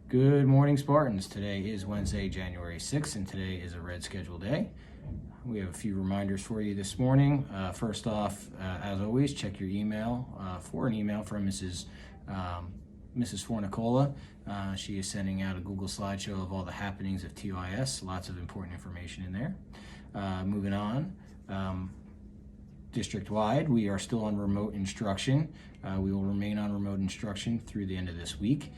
Good morning, Spartans. Today is Wednesday, January 6th, and today is a red schedule day. We have a few reminders for you this morning. First off, as always, check your email for an email from Mrs. Fornicola. She is sending out a Google slideshow of all the happenings of TYS. Lots of important information in there. Moving on. District-wide, we are still on remote instruction. We will remain on remote instruction through the end of this week.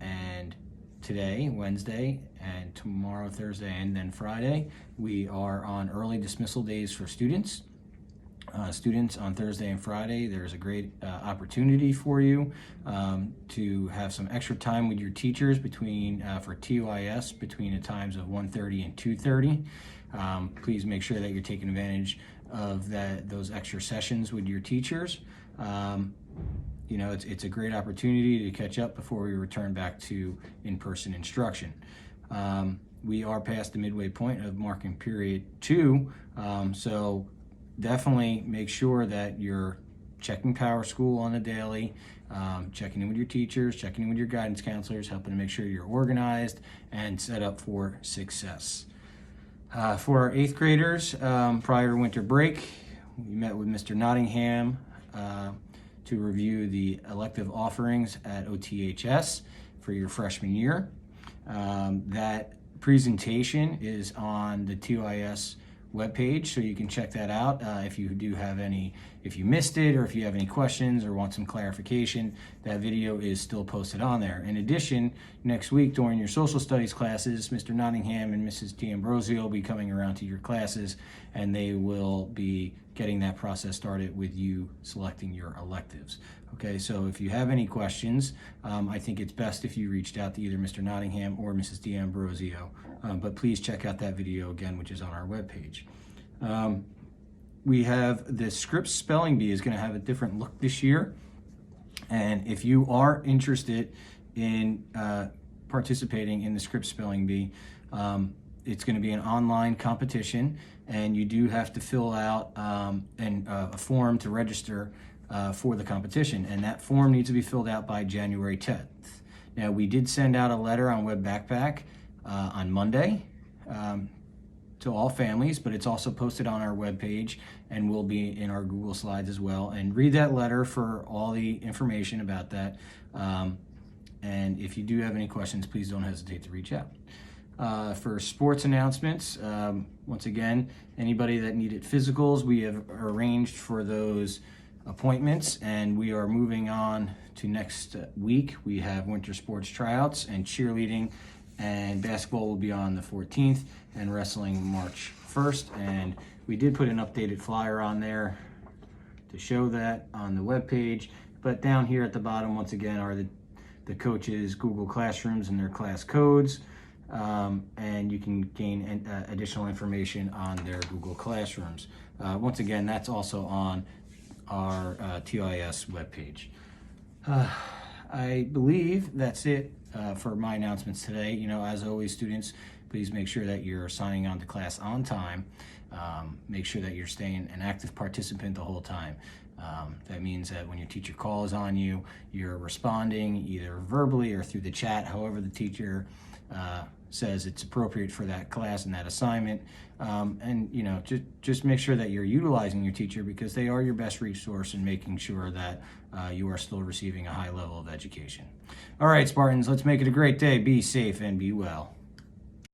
And today, Wednesday, and tomorrow, Thursday, and then Friday, we are on early dismissal days for students. Students on Thursday and Friday, there's a great opportunity for you to have some extra time with your teachers for TYS between the times of 1:30 and 2:30. Please make sure that you're taking advantage of those extra sessions with your teachers. It's a great opportunity to catch up before we return back to in-person instruction. We are past the midway point of marking period 2, so definitely make sure that you're checking PowerSchool on the daily, checking in with your teachers, checking in with your guidance counselors, helping to make sure you're organized and set up for success. For our 8th graders, prior to winter break, we met with Mr. Nottingham to review the elective offerings at OTHS for your freshman year. That presentation is on the TYS webpage, so you can check that out. If you missed it, or if you have any questions or want some clarification, that video is still posted on there. In addition, next week during your social studies classes, Mr. Nottingham and Mrs. D'Ambrosio will be coming around to your classes, and they will be getting that process started with you selecting your electives. Okay, so if you have any questions, I think it's best if you reached out to either Mr. Nottingham or Mrs. D'Ambrosio, but please check out that video again, which is on our webpage. We have the Scripps Spelling Bee is going to have a different look this year, and if you are interested in participating in the Scripps Spelling Bee, it's going to be an online competition, and you do have to fill out a form to register for the competition, and that form needs to be filled out by January 10th. Now, we did send out a letter on Web Backpack on Monday to all families, but it's also posted on our webpage and will be in our Google Slides as well. And read that letter for all the information about that. And if you do have any questions, please don't hesitate to reach out. For sports announcements, once again, anybody that needed physicals, we have arranged for those appointments, and we are moving on to next week. We have winter sports tryouts, and cheerleading and basketball will be on the 14th, and wrestling March 1st. And we did put an updated flyer on there to show that on the webpage, but down here at the bottom, once again, are the coaches' Google Classrooms and their class codes. And you can gain additional information on their Google Classrooms. Once again, that's also on our TIS webpage. I believe that's it for my announcements today. As always, students, please make sure that you're signing on to class on time. Make sure that you're staying an active participant the whole time. That means that when your teacher calls on you, you're responding either verbally or through the chat, however the teacher says it's appropriate for that class and that assignment. And just make sure that you're utilizing your teacher, because they are your best resource in making sure that you are still receiving a high level of education. All right, Spartans, let's make it a great day. Be safe and be well.